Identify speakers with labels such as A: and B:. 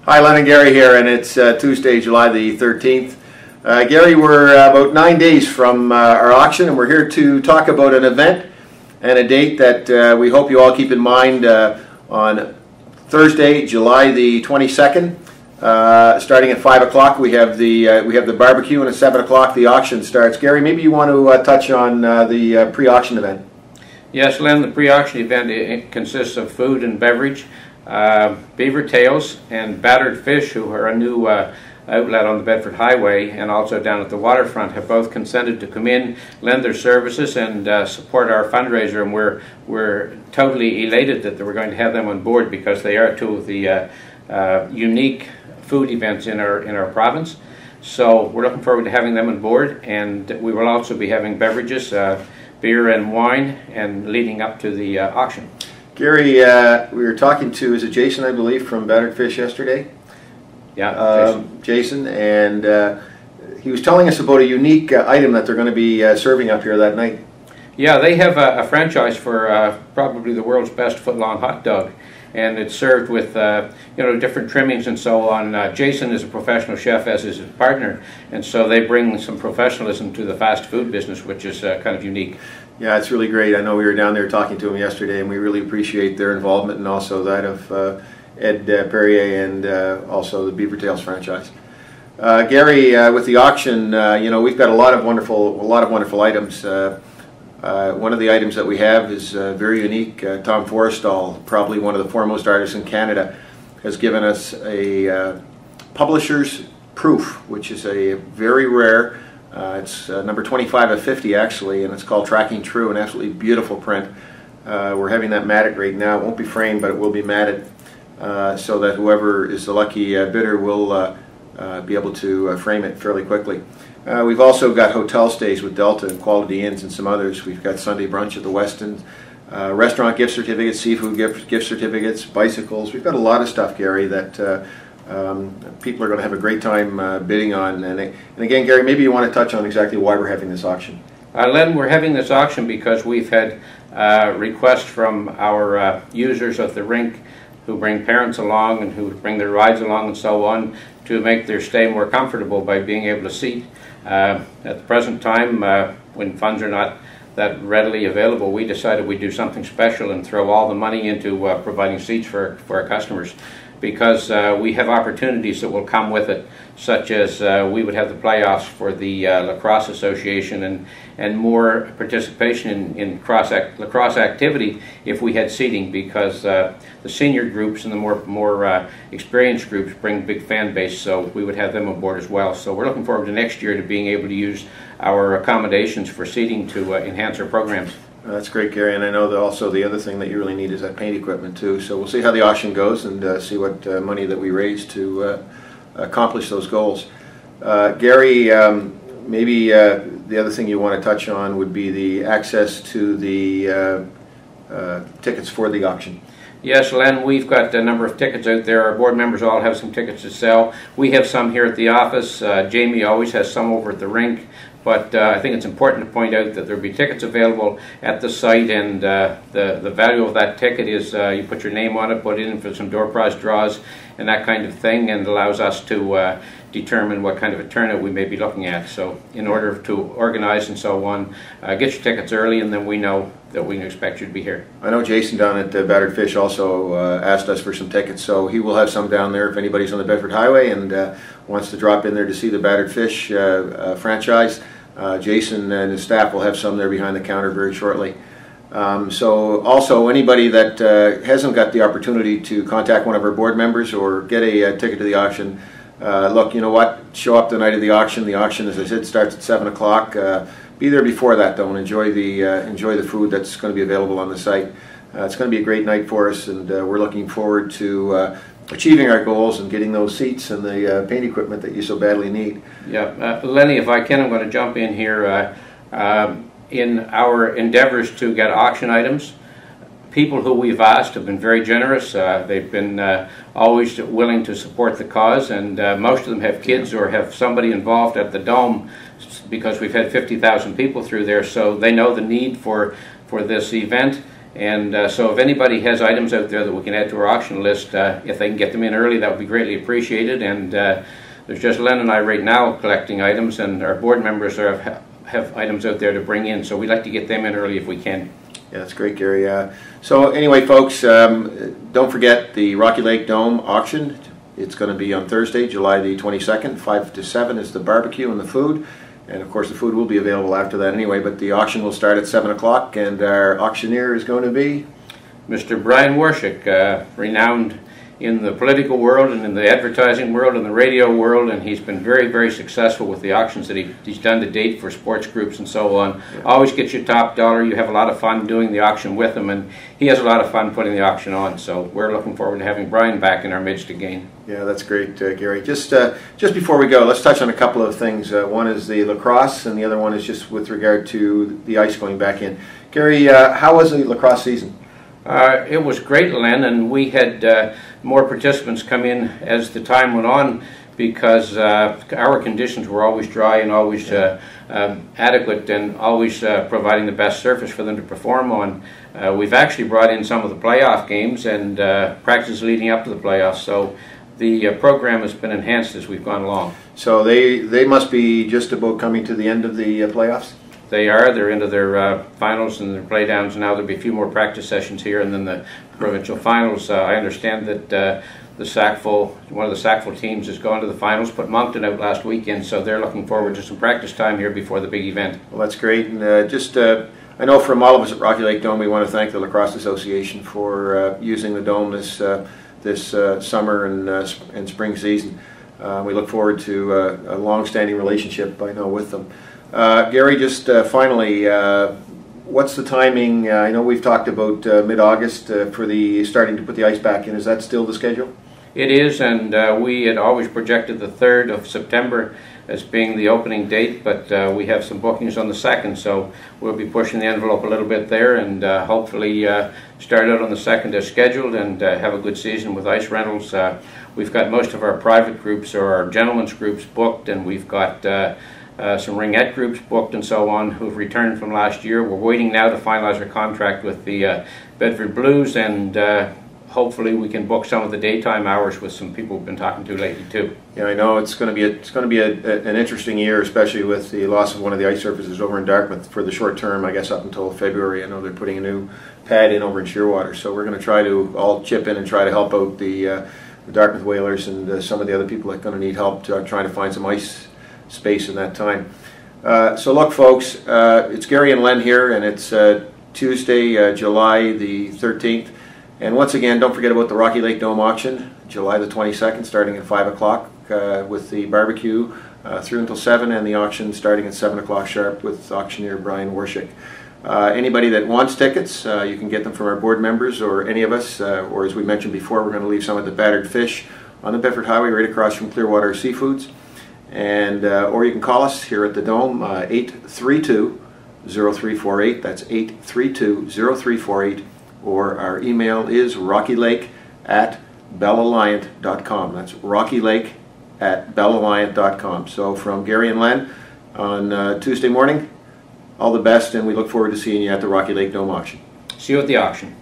A: Hi, Len and Gary here, and it's Tuesday, July the 13th. Gary, we're about 9 days from our auction, and we're here to talk about an event and a date that we hope you all keep in mind. On Thursday, July the 22nd, starting at 5 o'clock, we have the barbecue, and at 7 o'clock the auction starts. Gary, maybe you want to touch on the pre-auction event.
B: Yes, Len, the pre-auction event it consists of food and beverage. Beaver Tails and Battered Fish, who are a new outlet on the Bedford Highway and also down at the waterfront, have both consented to come in, lend their services, and support our fundraiser. And we're totally elated that we're going to have them on board, because they are two of the unique food events in our province. So we're looking forward to having them on board, and we will also be having beverages, beer and wine, and leading up to the auction.
A: Gary, we were talking to, is it Jason, I believe, from Battered Fish yesterday?
B: Yeah,
A: Jason, and he was telling us about a unique item that they're going to be serving up here that night.
B: Yeah, they have a franchise for probably the world's best foot-long hot dog, and it's served with different trimmings and so on. Jason is a professional chef, as is his partner, and so they bring some professionalism to the fast food business, which is kind of unique.
A: Yeah, it's really great. I know we were down there talking to them yesterday, and we really appreciate their involvement, and also that of Ed Perrier and also the Beaver Tails franchise. Gary, with the auction, we've got a lot of wonderful items. One of the items that we have is very unique. Tom Forrestal, probably one of the foremost artists in Canada, has given us a publisher's proof, which is a very rare. It's number 25 of 50 actually, and it's called Tracking True, an absolutely beautiful print. We're having that matted right now. It won't be framed, but it will be matted, so that whoever is the lucky bidder will be able to frame it fairly quickly. We've also got hotel stays with Delta and Quality Inns and some others. We've got Sunday brunch at the Westin, restaurant gift certificates, seafood gift certificates, bicycles. We've got a lot of stuff, Gary, that people are going to have a great time bidding on. And again, Gary, maybe you want to touch on exactly why we're having this auction.
B: Len, we're having this auction because we've had requests from our users of the rink who bring parents along and who bring their rides along and so on, to make their stay more comfortable by being able to seat. At the present time, when funds are not that readily available, we decided we'd do something special and throw all the money into providing seats for our customers, because we have opportunities that will come with it, such as we would have the playoffs for the Lacrosse Association and more participation in lacrosse activity if we had seating, because the senior groups and the more experienced groups bring big fan base, so we would have them on board as well. So we're looking forward to next year to being able to use our accommodations for seating to enhance our programs.
A: That's great, Gary, and I know that also the other thing that you really need is that paint equipment too. So we'll see how the auction goes and see what money that we raise to accomplish those goals. Gary, maybe the other thing you want to touch on would be the access to the tickets for the auction.
B: Yes, Len, we've got a number of tickets out there. Our board members all have some tickets to sell. We have some here at the office. Jamie always has some over at the rink. But I think it's important to point out that there will be tickets available at the site, and the value of that ticket is you put your name on it, put it in for some door prize draws and that kind of thing, and allows us to determine what kind of a turnout we may be looking at. So in order to organize and so on, get your tickets early, and then we know that we can expect you to be here.
A: I know Jason down at Battered Fish also asked us for some tickets, so he will have some down there if anybody's on the Bedford Highway and wants to drop in there to see the Battered Fish franchise. Jason and his staff will have some there behind the counter very shortly. So also anybody that hasn't got the opportunity to contact one of our board members or get a ticket to the auction, look, you know what, show up the night of the auction. The auction, as I said, starts at 7 o'clock. Be there before that though, and enjoy the food that's going to be available on the site. It's going to be a great night for us, and we're looking forward to achieving our goals and getting those seats and the paint equipment that you so badly need.
B: Yeah, Lenny, if I can, I'm going to jump in here. In our endeavors to get auction items, people who we've asked have been very generous. They've been always willing to support the cause, and most of them have kids or have somebody involved at the Dome, because we've had 50,000 people through there, so they know the need for this event. And so if anybody has items out there that we can add to our auction list, if they can get them in early, that would be greatly appreciated. And there's just Len and I right now collecting items, and our board members have items out there to bring in, so we'd like to get them in early if we can.
A: Yeah, that's great, Gary. So anyway, folks, don't forget the Rocky Lake Dome auction. It's going to be on Thursday, July the 22nd, 5 to 7 is the barbecue and the food. And of course the food will be available after that anyway, but the auction will start at 7 o'clock, and our auctioneer is going to be
B: Mr. Brian Warshik, renowned in the political world and in the advertising world and the radio world, and he's been very, very successful with the auctions that he's done to date for sports groups and so on. Yeah. Always gets you top dollar. You have a lot of fun doing the auction with him, and he has a lot of fun putting the auction on. So we're looking forward to having Brian back in our midst again.
A: Yeah, that's great, Gary. Just before we go, let's touch on a couple of things. One is the lacrosse, and the other one is just with regard to the ice going back in. Gary, how was the lacrosse season?
B: It was great, Len, and we had more participants come in as the time went on, because our conditions were always dry and always adequate, and always providing the best surface for them to perform on. We've actually brought in some of the playoff games and practices leading up to the playoffs, so the program has been enhanced as we've gone along.
A: So they must be just about coming to the end of the playoffs?
B: They're into their finals and their playdowns now. There'll be a few more practice sessions here, and then the provincial finals. I understand that one of the Sackville teams has gone to the finals, put Moncton out last weekend, so they're looking forward to some practice time here before the big event. Well,
A: that's great, and I know from all of us at Rocky Lake Dome, we want to thank the Lacrosse Association for using the Dome this summer and spring season. We look forward to a long-standing relationship, I know, with them. Gary, just finally, what's the timing? I know we've talked about mid-August for the starting to put the ice back in. Is that still the schedule?
B: It is, and we had always projected the 3rd of September as being the opening date, but we have some bookings on the 2nd, so we'll be pushing the envelope a little bit there, and hopefully start out on the 2nd as scheduled, and have a good season with ice rentals. We've got most of our private groups or our gentlemen's groups booked, and we've got some ringette groups booked and so on who've returned from last year. We're waiting now to finalize our contract with the Bedford Blues, and hopefully we can book some of the daytime hours with some people we've been talking to lately too.
A: Yeah, I know it's going to be an interesting year, especially with the loss of one of the ice surfaces over in Dartmouth for the short term, I guess up until February. I know they're putting a new pad in over in Shearwater, so we're going to try to all chip in and try to help out the Dartmouth Whalers and some of the other people that are going to need help trying to find some ice space in that time. So look, folks, it's Gary and Len here, and it's Tuesday, July the 13th. And once again, don't forget about the Rocky Lake Dome auction, July the 22nd, starting at 5 o'clock with the barbecue through until 7, and the auction starting at 7 o'clock sharp with auctioneer Brian Warshik. Anybody that wants tickets, you can get them from our board members or any of us, or as we mentioned before, we're going to leave some at the Battered Fish on the Bedford Highway right across from Clearwater Seafoods. And or you can call us here at the Dome, 832-0348. That's 832-0348. Or our email is rockylake@bellalliant.com. That's rockylake@bellalliant.com. So from Gary and Len on Tuesday morning, all the best, and we look forward to seeing you at the Rocky Lake Dome auction.
B: See you at the auction.